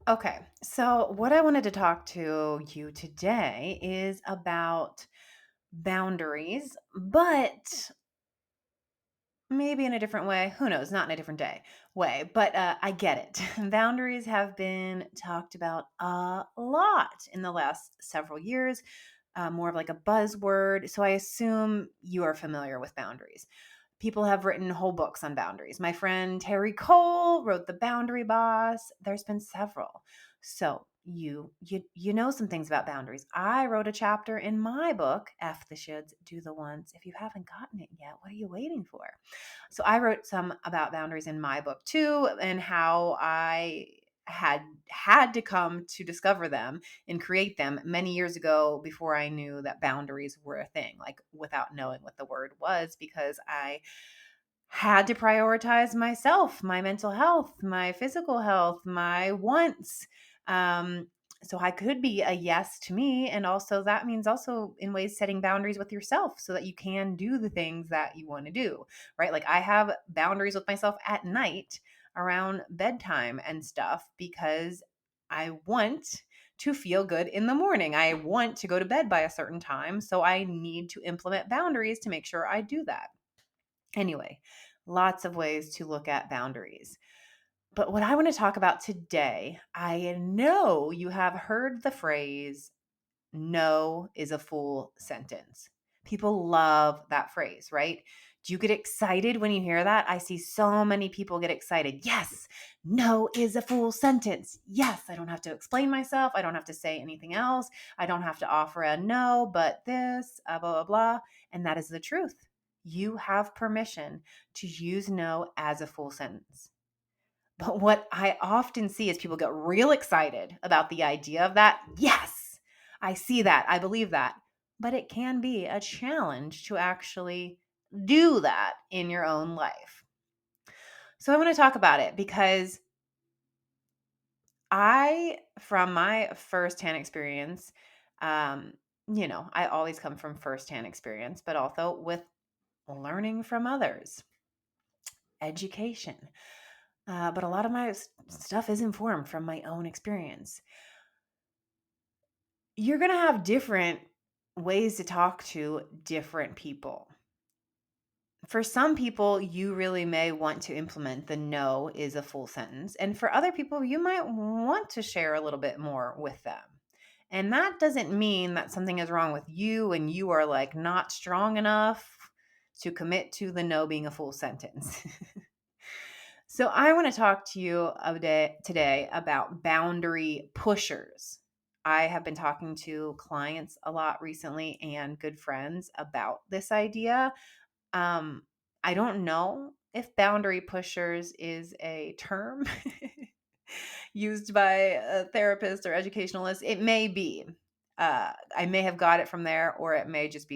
Okay, so what I wanted to talk to you today is about boundaries, but maybe in a different way. Who knows? Not in a different way, but I get it. Boundaries have been talked about a lot in the last several years, more of like a buzzword. So I assume you are familiar with boundaries. People have written whole books on boundaries. My friend Terry Cole wrote The Boundary Boss. There's been several. So you know some things about boundaries. I wrote a chapter in my book, F the Shoulds, Do the Once. If you haven't gotten it yet, what are you waiting for? So I wrote some about boundaries in my book too, and how I had to come to discover them and create them many years ago before I knew that boundaries were a thing, like without knowing what the word was, because I had to prioritize myself, my mental health, my physical health, my wants. Um, so I could be a yes to me. And also, that means also in ways setting boundaries with yourself so that you can do the things that you want to do, right? Like I have boundaries with myself at night around bedtime and stuff because I want to feel good in the morning. I want to go to bed by a certain time. So I need to implement boundaries to make sure I do that. Anyway, lots of ways to look at boundaries. But what I want to talk about today, I know you have heard the phrase, no is a full sentence. People love that phrase, right? Do you get excited when you hear that? I see so many people get excited. Yes, no is a full sentence. Yes, I don't have to explain myself. I don't have to say anything else. I don't have to offer a no, but this, blah, blah, blah. And that is the truth. You have permission to use no as a full sentence. But what I often see is people get real excited about the idea of that. Yes, I see that. I believe that. But it can be a challenge to actually do that in your own life. So I want to talk about it because from my firsthand experience, um, I always come from firsthand experience, but also with learning from others, education. But a lot of my stuff is informed from my own experience. You're going to have different ways to talk to different people. For some people, you really may want to implement the no is a full sentence. And for other people, you might want to share a little bit more with them. And that doesn't mean that something is wrong with you and you are like not strong enough to commit to the no being a full sentence. So I want to talk to you today about boundary pushers. I have been talking to clients a lot recently and good friends about this idea. Um, I don't know if boundary pushers is a term used by a therapist or educationalist. It may be. I may have got it from there, or it may just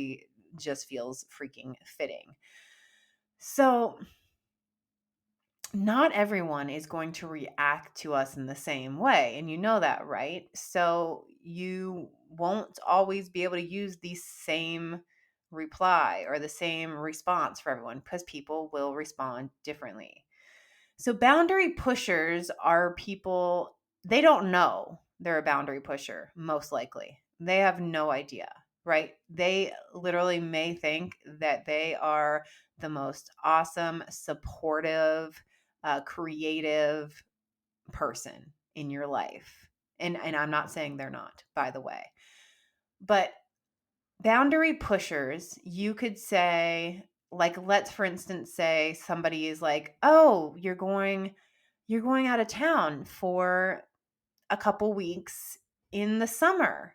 feels freaking fitting. So not everyone is going to react to us in the same way. And you know that, right? So you won't always be able to use the same reply or the same response for everyone because people will respond differently. So boundary pushers are people, they don't know they're a boundary pusher, most likely. They have no idea, right? They literally may think that they are the most awesome, supportive, creative person in your life. And I'm not saying they're not, by the way. But boundary pushers, you could say, like, let's for instance say somebody is like, "Oh, you're going out of town for a couple weeks in the summer.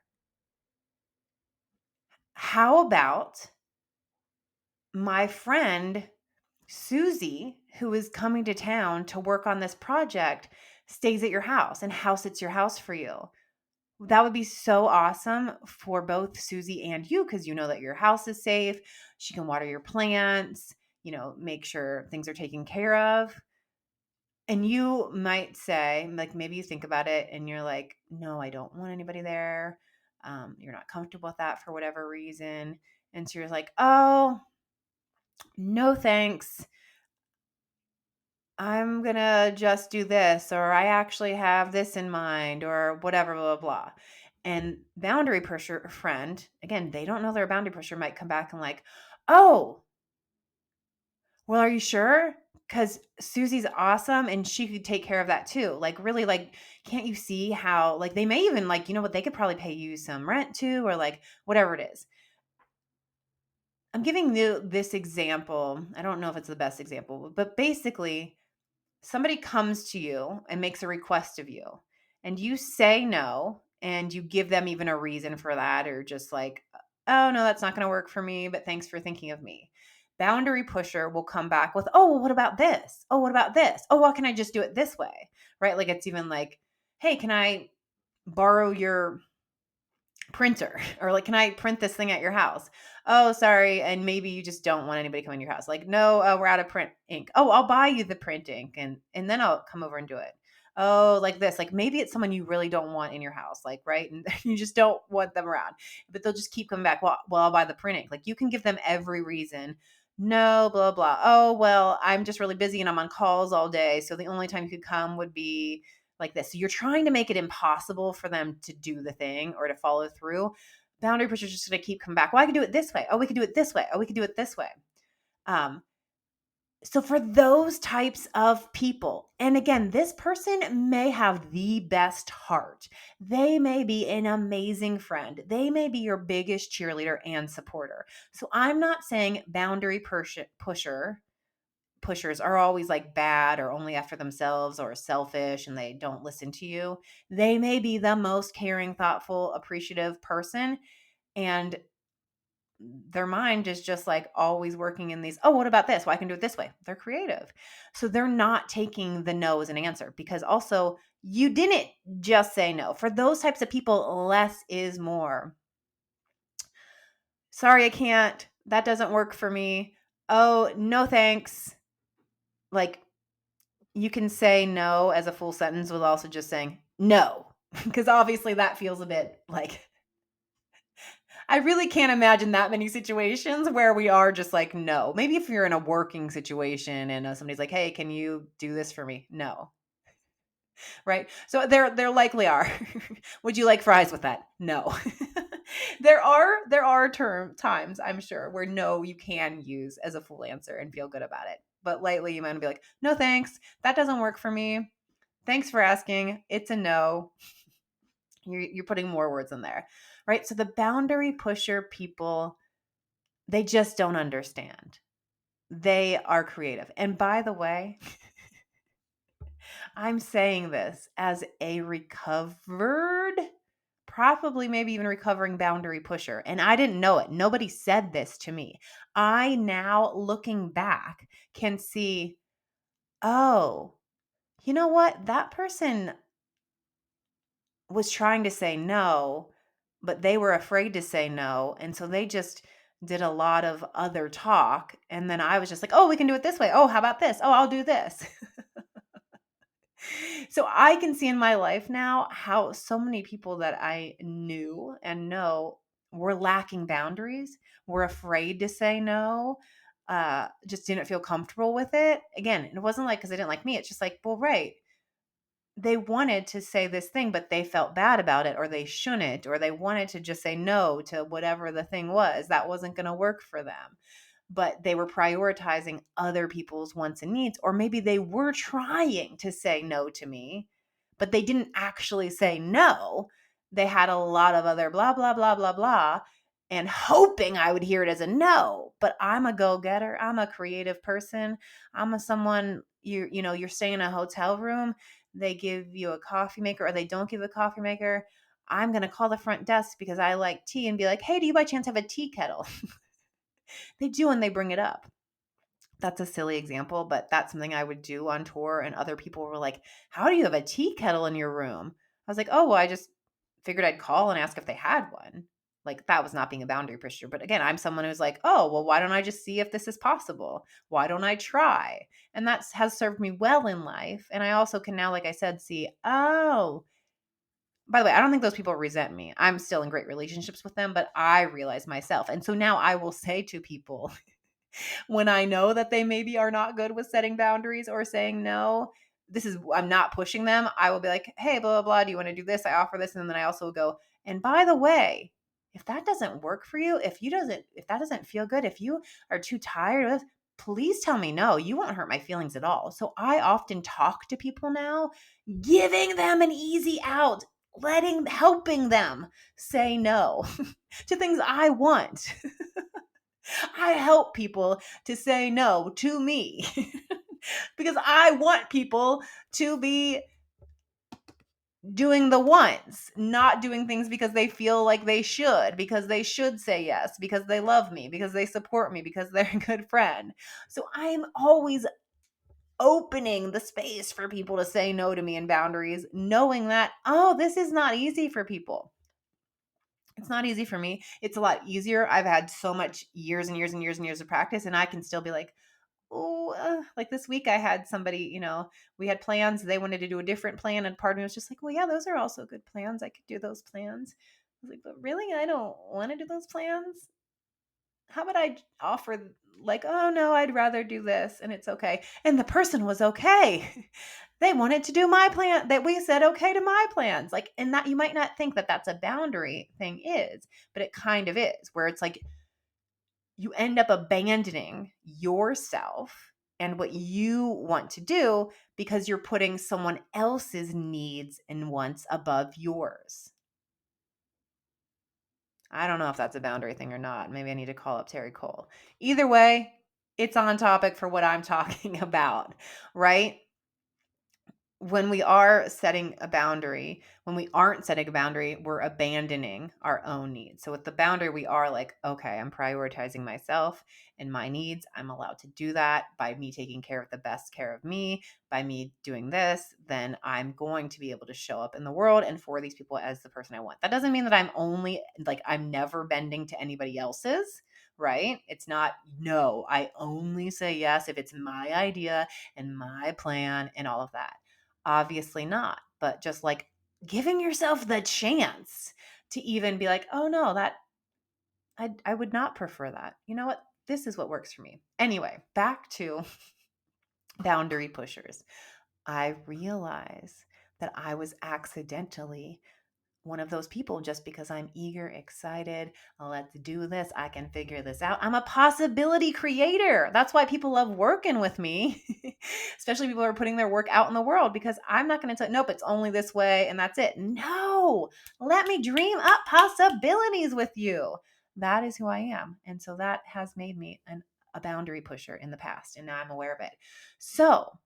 How about my friend Susie, who is coming to town to work on this project, stays at your house and house sits your house for you?" That would be so awesome for both Susie and you because you know that your house is safe. She can water your plants, make sure things are taken care of. And you might say, like, maybe you think about it and you're like, no, I don't want anybody there. You're not comfortable with that for whatever reason. And so you're like, oh, no, thanks. I'm gonna just do this, or I actually have this in mind, or whatever, blah, blah, blah. And boundary pusher friend, again, they don't know they're a boundary pusher, might come back and like, oh, well, are you sure? Because Susie's awesome and she could take care of that too. Like, really, like, can't you see how, like, they may even, like, you know what, they could probably pay you some rent too, or like, whatever it is. I'm giving you this example. I don't know if it's the best example, but basically, somebody comes to you and makes a request of you, and you say no, and you give them even a reason for that, or just like, oh, no, that's not going to work for me, but thanks for thinking of me. Boundary pusher will come back with, oh, well, what about this? Oh, what about this? Oh, why can't I just do it this way? Right? Like, it's even like, hey, can I borrow your printer? Or like, can I print this thing at your house? Oh, sorry. And maybe you just don't want anybody coming to your house. Like, no, we're out of print ink. Oh, I'll buy you the print ink, and then I'll come over and do it. Oh, like this. Like, maybe it's someone you really don't want in your house, like, right? And you just don't want them around, but they'll just keep coming back. Well, I'll buy the print ink. Like, you can give them every reason. No, blah, blah. Oh, well, I'm just really busy and I'm on calls all day. So the only time you could come would be like this. So you're trying to make it impossible for them to do the thing or to follow through. Boundary pushers just going to keep coming back. Well, I can do it this way. Oh, we can do it this way. Oh, we can do it this way. Um, so for those types of people, and again, this person may have the best heart. They may be an amazing friend. They may be your biggest cheerleader and supporter. So I'm not saying pushers are always like bad or only after themselves or selfish and they don't listen to you. They may be the most caring, thoughtful, appreciative person, and their mind is just like always working in these, oh, what about this? Well, I can do it this way. They're creative. So they're not taking the no as an answer, because also you didn't just say no. For those types of people, less is more. Sorry, I can't. That doesn't work for me. Oh, no, thanks. Like, you can say no as a full sentence with also just saying no, because obviously that feels a bit like, I really can't imagine that many situations where we are just like, no. Maybe if you're in a working situation and somebody's like, hey, can you do this for me? No. Right? So there likely are. Would you like fries with that? No. There are times, I'm sure, where no you can use as a full answer and feel good about it. But lately you might be like, no thanks. That doesn't work for me. Thanks for asking. It's a no. You're putting more words in there. Right? So the boundary pusher people, they just don't understand. They are creative. And by the way, I'm saying this as a recovered, probably maybe even recovering boundary pusher. And I didn't know it. Nobody said this to me. I now, looking back, can see, oh, you know what? That person was trying to say no, but they were afraid to say no. And so they just did a lot of other talk. And then I was just like, oh, we can do it this way. Oh, how about this? Oh, I'll do this. So I can see in my life now how so many people that I knew and know were lacking boundaries, were afraid to say no, just didn't feel comfortable with it. Again, it wasn't like because they didn't like me. It's just like, well, right, they wanted to say this thing, but they felt bad about it, or they shouldn't, or they wanted to just say no to whatever the thing was that wasn't going to work for them. But they were prioritizing other people's wants and needs, or maybe they were trying to say no to me, but they didn't actually say no. They had a lot of other blah, blah, blah, blah, blah, and hoping I would hear it as a no. But I'm a go-getter. I'm a creative person. I'm a someone, you're staying in a hotel room, they give you a coffee maker or they don't give a coffee maker. I'm going to call the front desk because I like tea and be like, hey, do you by chance have a tea kettle? They do, and they bring it up. That's a silly example, but that's something I would do on tour. And other people were like, how do you have a tea kettle in your room? I was like, oh, well, I just figured I'd call and ask if they had one. Like, that was not being a boundary pusher. But again, I'm someone who's like, oh, well, why don't I just see if this is possible? Why don't I try? And that has served me well in life. And I also can now, like I said, see, oh, by the way, I don't think those people resent me. I'm still in great relationships with them, but I realize myself. And so now I will say to people, When I know that they maybe are not good with setting boundaries or saying no, I'm not pushing them. I will be like, hey, blah, blah, blah. Do you want to do this? I offer this. And then I also will go, and by the way, if that doesn't work for you, if that doesn't feel good, if you are too tired of, please tell me no. You won't hurt my feelings at all. So I often talk to people now, giving them an easy out, helping them say no to things I want. I help people to say no to me because I want people to be doing the ones, not doing things because they feel like because they should say yes, because they love me, because they support me, because they're a good friend. So I'm always opening the space for people to say no to me and boundaries, knowing that, oh, this is not easy for people. It's not easy for me. It's a lot easier. I've had so much years and years and years and years of practice, and I can still be like, oh, like this week I had somebody, we had plans. They wanted to do a different plan. And part of me was just like, well, yeah, those are also good plans. I could do those plans. I was like, but really, I don't want to do those plans. How about I offer, like, oh, no, I'd rather do this and it's okay. And the person was okay. They wanted to do my plan, that we said okay to my plans. Like, and that you might not think that that's a boundary thing is, but it kind of is, where it's like, you end up abandoning yourself and what you want to do because you're putting someone else's needs and wants above yours. I don't know if that's a boundary thing or not. Maybe I need to call up Terry Cole. Either way, it's on topic for what I'm talking about, right? When we are setting a boundary, when we aren't setting a boundary, we're abandoning our own needs. So with the boundary, we are like, okay, I'm prioritizing myself and my needs. I'm allowed to do that by me taking care of the best care of me, by me doing this, then I'm going to be able to show up in the world and for these people as the person I want. That doesn't mean that I'm never bending to anybody else's, right? It's not, no, I only say yes if it's my idea and my plan and all of that. Obviously not, but just like giving yourself the chance to even be like, oh no, that I would not prefer that. You know what? This is what works for me. Anyway, back to boundary pushers. I realize that I was accidentally one of those people just because I'm eager, excited, let's do this, I can figure this out. I'm a possibility creator. That's why people love working with me, especially people who are putting their work out in the world, because I'm not going to tell, nope, it's only this way and that's it. No, let me dream up possibilities with you. That is who I am. And so that has made me a boundary pusher in the past, and now I'm aware of it. So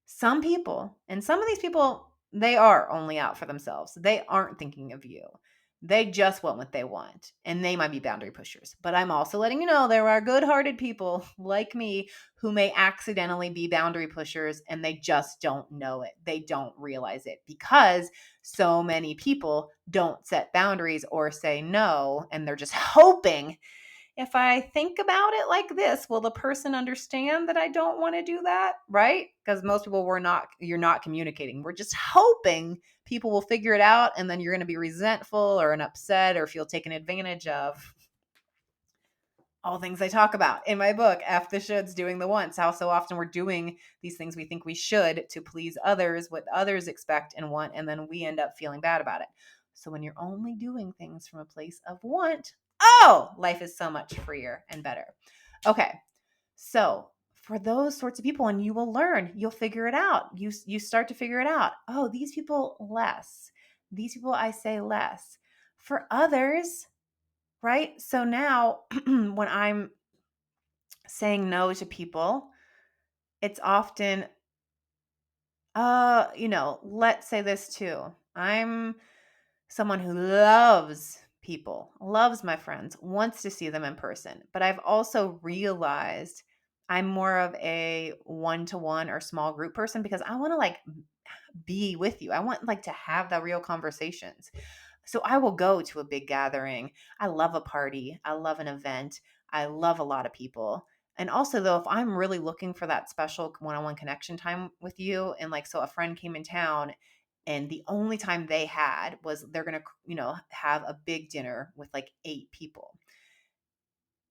some people, and some of these people, they are only out for themselves. They aren't thinking of you. They just want what they want, and they might be boundary pushers. But I'm also letting you know there are good-hearted people like me who may accidentally be boundary pushers, and they just don't know it. They don't realize it because so many people don't set boundaries or say no, and they're just hoping, if I think about it like this, will the person understand that I don't want to do that? Right? Because most people you're not communicating. We're just hoping people will figure it out, and then you're going to be resentful or an upset or feel taken advantage of. All things I talk about in my book, F the Shoulds, Doing the Once, how so often we're doing these things we think we should to please others, what others expect and want, and then we end up feeling bad about it. So when you're only doing things from a place of want, oh, life is so much freer and better. Okay, so for those sorts of people, and you will learn, you'll figure it out. You start to figure it out. Oh, these people less. These people I say less. For others, right? So now when I'm saying no to people, it's often, let's say this too. I'm someone who loves people, loves my friends, wants to see them in person. But I've also realized I'm more of a one-to-one or small group person because I want to like be with you. I want like to have the real conversations. So I will go to a big gathering. I love a party. I love an event. I love a lot of people. And also though, if I'm really looking for that special one-on-one connection time with you, and like, so a friend came in town and the only time they had was they're going to, have a big dinner with like 8 people.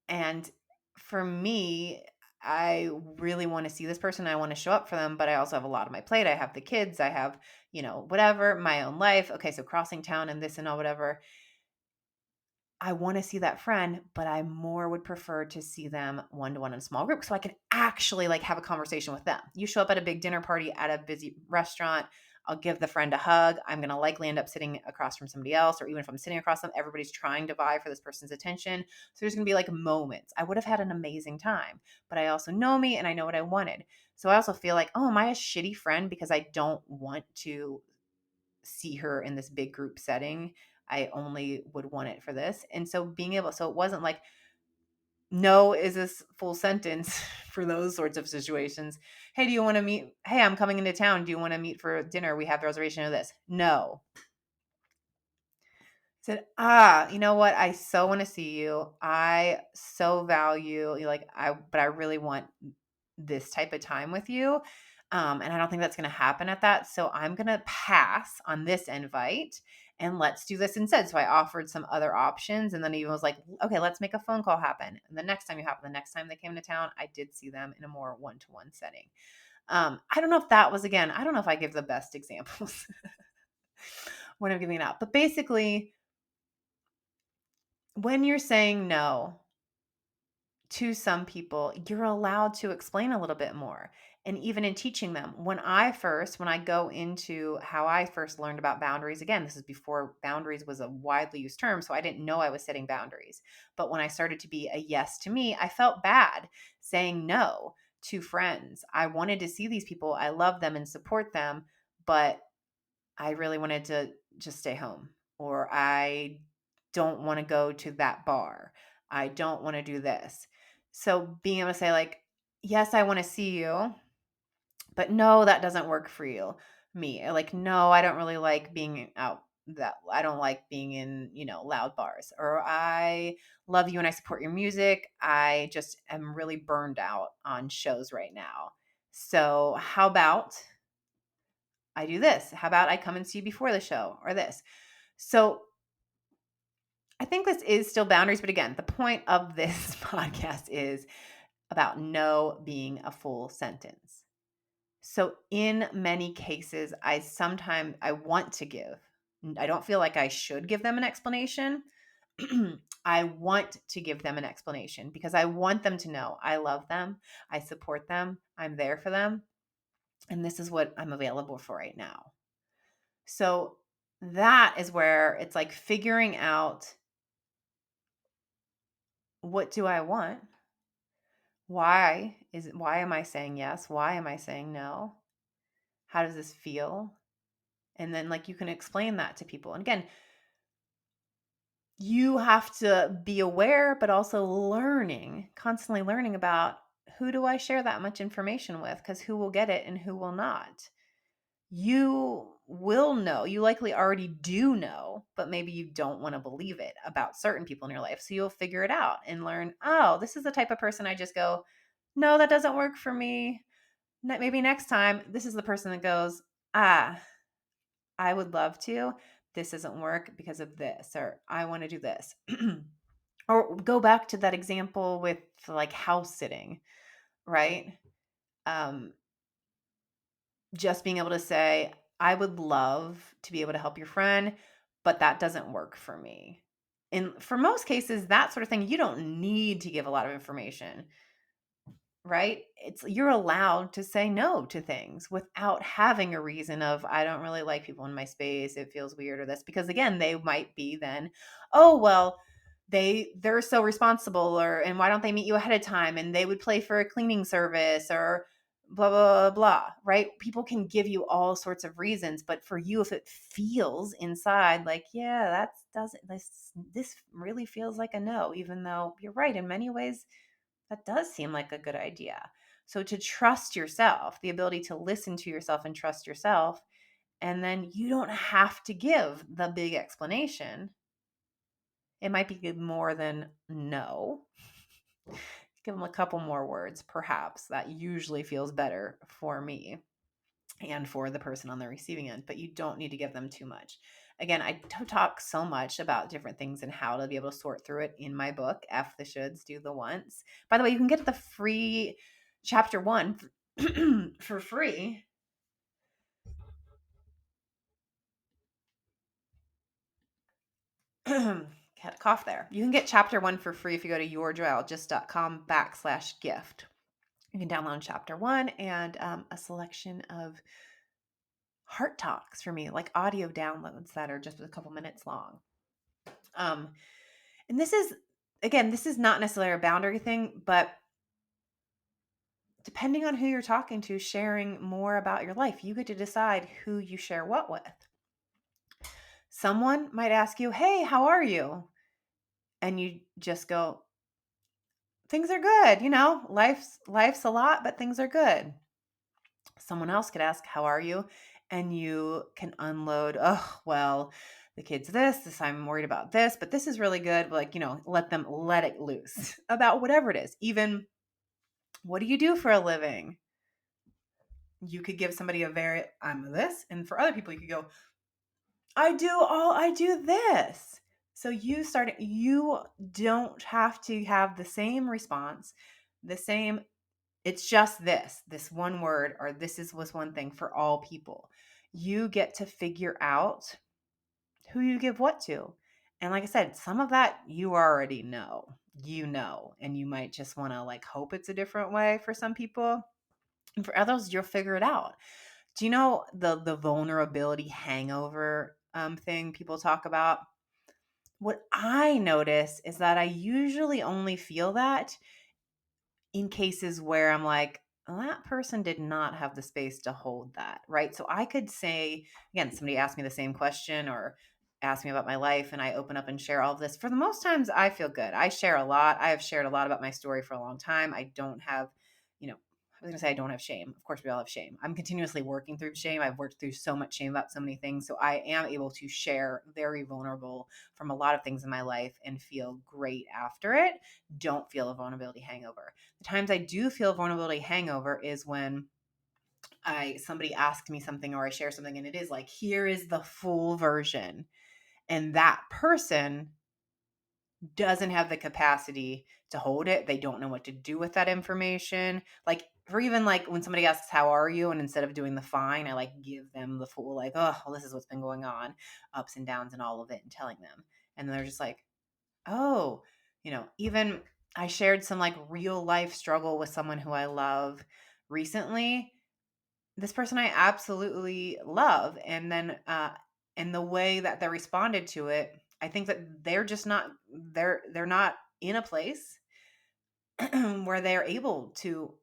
And for me, I really want to see this person. I want to show up for them, but I also have a lot on my plate. I have the kids, I have, whatever, my own life. Okay, so crossing town and this and all, whatever. I want to see that friend, but I more would prefer to see them one-to-one in a small group so I can actually like have a conversation with them. You show up at a big dinner party at a busy restaurant, I'll give the friend a hug. I'm going to likely end up sitting across from somebody else, or even if I'm sitting across them, everybody's trying to vie for this person's attention. So there's going to be like moments. I would have had an amazing time, but I also know me and I know what I wanted. So I also feel like, oh, am I a shitty friend because I don't want to see her in this big group setting? I only would want it for this. And so so it wasn't like no is this full sentence for those sorts of situations. Hey, do you want to meet? Hey, I'm coming into town. Do you want to meet for dinner? We have the reservation of this. No. Said, you know what? I so want to see you. I so value you, but I really want this type of time with you. And I don't think that's going to happen at that. So I'm going to pass on this invite and let's do this instead. So I offered some other options. And then he was like, okay, let's make a phone call happen. And the next time they came to town, I did see them in a more one-to-one setting. I don't know if that was, again, I don't know if I give the best examples when I'm giving it out, but basically when you're saying no to some people, you're allowed to explain a little bit more. And even in teaching them, when I go into how I first learned about boundaries, again, this is before boundaries was a widely used term. So I didn't know I was setting boundaries. But when I started to be a yes to me, I felt bad saying no to friends. I wanted to see these people. I love them and support them, but I really wanted to just stay home, or I don't want to go to that bar. I don't want to do this. So being able to say like, yes, I want to see you, but no, that doesn't work for you. Me, like, no, I don't really like being out, that I don't like being in, loud bars, or I love you and I support your music. I just am really burned out on shows right now. So how about I do this? How about I come and see you before the show, or this? So I think this is still boundaries, but again, the point of this podcast is about no being a full sentence. So in many cases, I want to give. I don't feel like I should give them an explanation. I want to give them an explanation because I want them to know I love them, I support them, I'm there for them, and this is what I'm available for right now. So that is where it's like figuring out, what do I want? Why am I saying yes? Why am I saying no? How does this feel? And then like you can explain that to people. And again, you have to be aware, but also constantly learning about, who do I share that much information with? Because who will get it and who will not? You will know. You likely already do know, but maybe you don't want to believe it about certain people in your life. So you'll figure it out and learn, oh, this is the type of person I just go, no, that doesn't work for me. Maybe next time, this is the person that goes, I would love to. This doesn't work because of this, or I want to do this. Or go back to that example with like house sitting, right? Um, just being able to say, I would love to be able to help your friend, but that doesn't work for me. And for most cases, that sort of thing, you don't need to give a lot of information, right? You're allowed to say no to things without having a reason of, I don't really like people in my space, it feels weird, or this, because again, they might be then, oh well, they're so responsible, or and why don't they meet you ahead of time, and they would pay for a cleaning service, or blah blah blah blah, right? People can give you all sorts of reasons, but for you, if it feels inside like, yeah, that's doesn't this really feels like a no, even though you're right in many ways, that does seem like a good idea. So to trust yourself, the ability to listen to yourself and trust yourself, and then you don't have to give the big explanation. It might be more than no. Give them a couple more words, perhaps. That usually feels better for me. and for the person on the receiving end, but you don't need to give them too much. Again, I talk so much about different things and how to be able to sort through it in my book, F the Shoulds, Do the Wants. By the way, you can get the free chapter 1 for free. Had a cough there. You can get chapter 1 for free if you go to yourjoyologist.com/gift. You can download chapter 1 and a selection of heart talks for me, like audio downloads that are just a couple minutes long. Um, and this is, again, this is not necessarily a boundary thing, but depending on who you're talking to, sharing more about your life, you get to decide who you share what with. Someone might ask you, "Hey, how are you?" And you just go, "Things are good. Life's a lot, but things are good." Someone else could ask, "How are you?" And you can unload, "Oh, well, the kid's this, I'm worried about this, but this is really good." Like, let it loose about whatever it is. Even, what do you do for a living? You could give somebody I'm this. And for other people, you could go, I do this. So you don't have to have the same response, the same, it's just this one word, or was one thing for all people. You get to figure out who you give what to. And like I said, some of that you already know, and you might just want to like hope it's a different way for some people. And for others, you'll figure it out. Do you know the vulnerability hangover thing people talk about? What I notice is that I usually only feel that in cases where I'm like, "Well, that person did not have the space to hold that," right? So I could say, again, somebody asked me the same question or asked me about my life, and I open up and share all of this. For the most times, I feel good. I share a lot. I have shared a lot about my story for a long time. I don't have, I was going to say I don't have shame. Of course, we all have shame. I'm continuously working through shame. I've worked through so much shame about so many things. So I am able to share very vulnerable from a lot of things in my life and feel great after it. Don't feel a vulnerability hangover. The times I do feel vulnerability hangover is when somebody asks me something or I share something and it is like, here is the full version. And that person doesn't have the capacity to hold it. They don't know what to do with that information. Like, or even like when somebody asks, "How are you?" And instead of doing the fine, I like give them the full, like, "Oh, well, this is what's been going on, ups and downs and all of it," and telling them. And they're just like, "Oh," even I shared some like real life struggle with someone who I love recently. This person I absolutely love. And the way that they responded to it, I think that they're just not, they're not in a place where they're able to,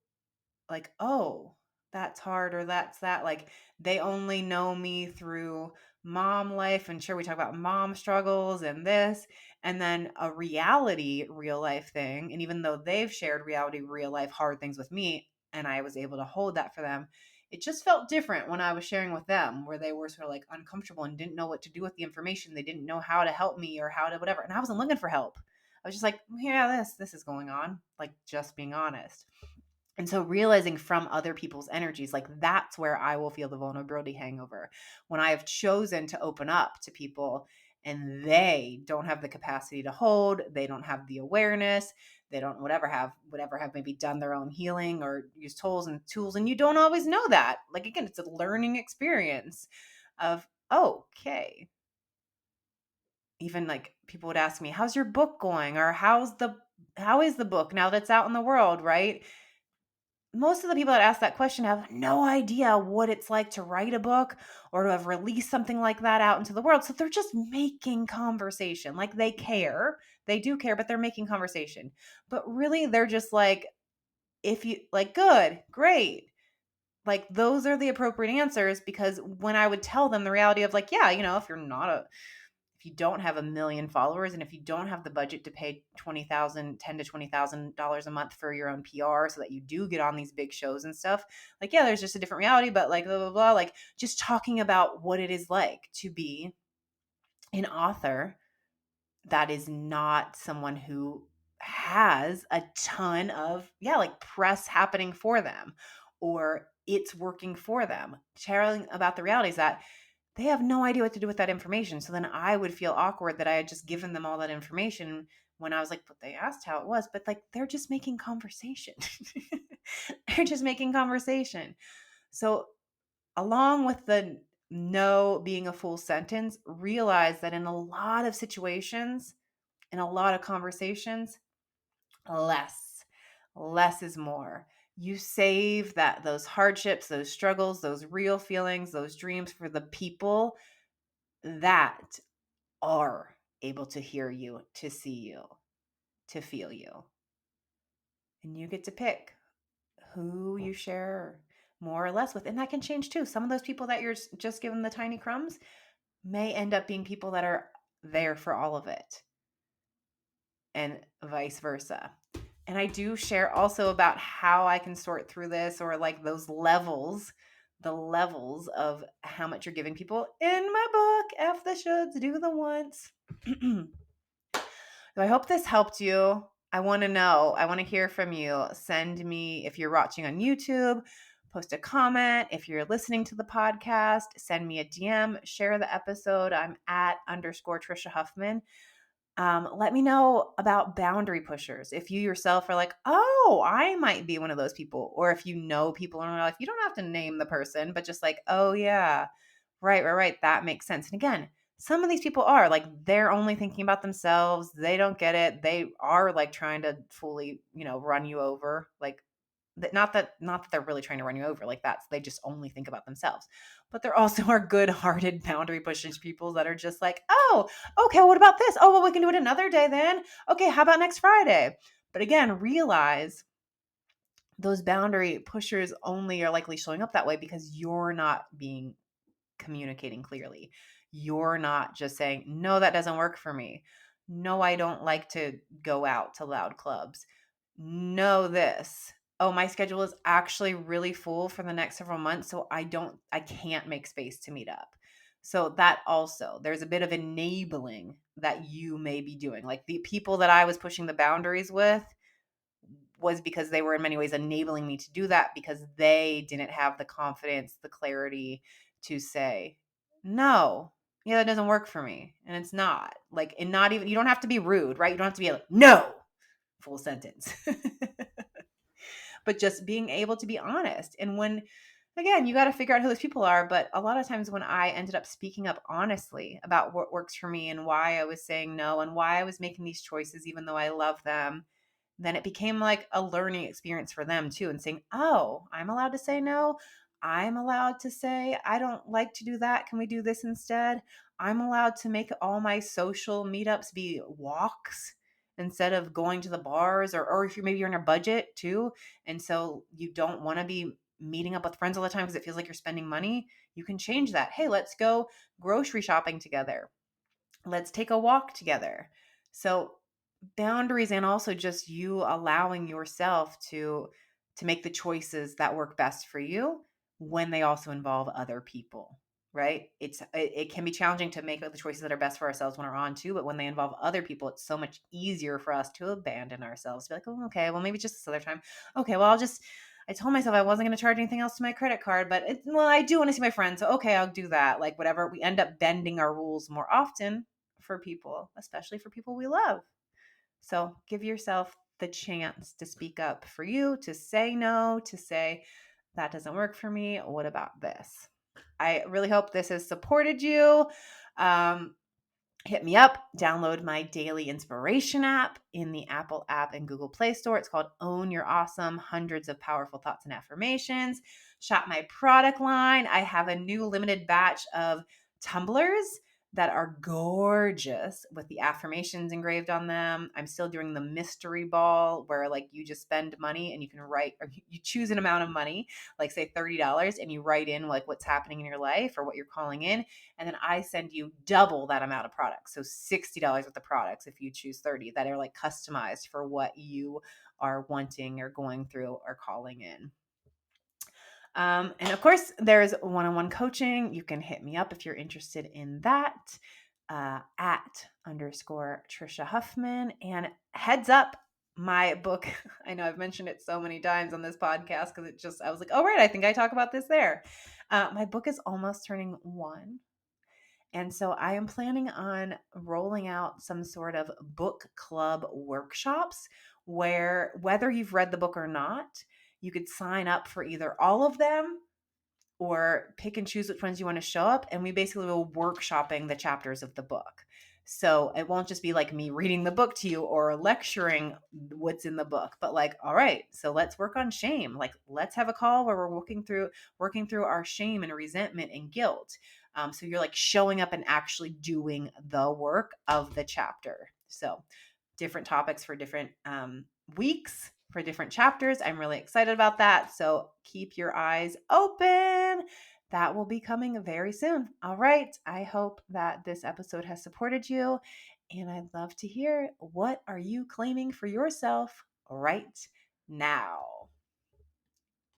like, "Oh, that's hard," or "That's that." Like, they only know me through mom life. And sure, we talk about mom struggles and this, and then a reality, real life thing. And even though they've shared reality, real life, hard things with me, and I was able to hold that for them, it just felt different when I was sharing with them, where they were sort of like uncomfortable and didn't know what to do with the information. They didn't know how to help me or how to whatever. And I wasn't looking for help. I was just like, "Yeah, this is going on," like, just being honest. And so realizing from other people's energies, like, that's where I will feel the vulnerability hangover. When I have chosen to open up to people and they don't have the capacity to hold, they don't have the awareness, they don't whatever have maybe done their own healing or use tools. And you don't always know that. Like, again, it's a learning experience of, okay. Even like people would ask me, "How's your book going?" Or how is the book now that it's out in the world, right? Most of the people that ask that question have no idea what it's like to write a book or to have released something like that out into the world. So they're just making conversation. Like, they care. They do care, but they're making conversation. But really, they're just like, if you like, good, great. Like, those are the appropriate answers, because when I would tell them the reality of, like, yeah, if you don't have a million followers, and if you don't have the budget to pay $10,000 to $20,000 a month for your own PR so that you do get on these big shows and stuff, like, yeah, there's just a different reality. But like, blah blah blah, like, just talking about what it is like to be an author that is not someone who has a ton of, yeah, like, press happening for them, or it's working for them. Sharing about the realities that they have no idea what to do with that information. So then I would feel awkward that I had just given them all that information when I was like, but they asked how it was, but like they're just making conversation. They're just making conversation. So along with the no being a full sentence, realize that in a lot of situations, in a lot of conversations, less is more. You save those hardships, those struggles, those real feelings, those dreams for the people that are able to hear you, to see you, to feel you. And you get to pick who you share more or less with. And that can change too. Some of those people that you're just giving the tiny crumbs may end up being people that are there for all of it, and vice versa. And I do share also about how I can sort through this, or like those levels, the levels of how much you're giving people in my book, F the shoulds, do the wants. So I hope this helped you. I want to know. I want to hear from you. Send me, if you're watching on YouTube, post a comment. If you're listening to the podcast, send me a DM, share the episode. I'm at _ Trisha Huffman. Let me know about boundary pushers. If you yourself are like, oh, I might be one of those people, or if you know people in your life, you don't have to name the person, but just like, oh yeah, right. That makes sense. And again, some of these people are like, they're only thinking about themselves. They don't get it. They are like trying to fully, run you over. Like not that they're really trying to run you over, like that's, they just only think about themselves. But there also are good-hearted boundary pushing people that are just like, oh, okay, what about this? Oh, well, we can do it another day then. Okay, how about next Friday? But again, realize those boundary pushers only are likely showing up that way because you're not communicating clearly. You're not just saying, no, that doesn't work for me. No, I don't like to go out to loud clubs. No, this. Oh, my schedule is actually really full for the next several months, so I can't make space to meet up. So that also, there's a bit of enabling that you may be doing. Like the people that I was pushing the boundaries with was because they were in many ways enabling me to do that, because they didn't have the confidence, the clarity to say, no, yeah, that doesn't work for me. And it's not like, and not even, you don't have to be rude, right? You don't have to be like, no, full sentence, but just being able to be honest. And when, again, you got to figure out who those people are. But a lot of times when I ended up speaking up honestly about what works for me and why I was saying no and why I was making these choices, even though I love them, then it became like a learning experience for them too, and saying, oh, I'm allowed to say no. I'm allowed to say, I don't like to do that. Can we do this instead? I'm allowed to make all my social meetups be walks instead of going to the bars, or if you're in a budget too. And so you don't want to be meeting up with friends all the time because it feels like you're spending money. You can change that. Hey, let's go grocery shopping together. Let's take a walk together. So boundaries, and also just you allowing yourself to make the choices that work best for you when they also involve other people, right? It can be challenging to make the choices that are best for ourselves when we're on too, but when they involve other people, it's so much easier for us to abandon ourselves, be like, oh, okay, well, maybe just this other time. Okay, well, I told myself I wasn't going to charge anything else to my credit card, but I do want to see my friends, so okay, I'll do that. Like whatever, we end up bending our rules more often for people, especially for people we love. So give yourself the chance to speak up for you, to say no, to say, that doesn't work for me. What about this? I really hope this has supported you. Hit me up, download my daily inspiration app in the Apple app and Google Play Store. It's called Own Your Awesome, hundreds of powerful thoughts and affirmations. Shop my product line. I have a new limited batch of tumblers that are gorgeous with the affirmations engraved on them. I'm still doing the mystery ball where like you just spend money and you can write, or you choose an amount of money, like say $30, and you write in like what's happening in your life or what you're calling in. And then I send you double that amount of products. So $60 worth of products if you choose 30 that are like customized for what you are wanting or going through or calling in. And of course, there's one-on-one coaching. You can hit me up if you're interested in that, at _ Trisha Huffman. And heads up, my book, I know I've mentioned it so many times on this podcast because I was like, oh, right, I think I talk about this there. My book is almost turning 1. And so I am planning on rolling out some sort of book club workshops where, whether you've read the book or not, you could sign up for either all of them or pick and choose which ones you want to show up. And we basically will workshopping the chapters of the book. So it won't just be like me reading the book to you or lecturing what's in the book, but like, all right, so let's work on shame. Like, let's have a call where we're working through our shame and resentment and guilt. So you're like showing up and actually doing the work of the chapter. So different topics for different weeks for different chapters. I'm really excited about that. So keep your eyes open. That will be coming very soon. All right. I hope that this episode has supported you. And I'd love to hear, what are you claiming for yourself right now?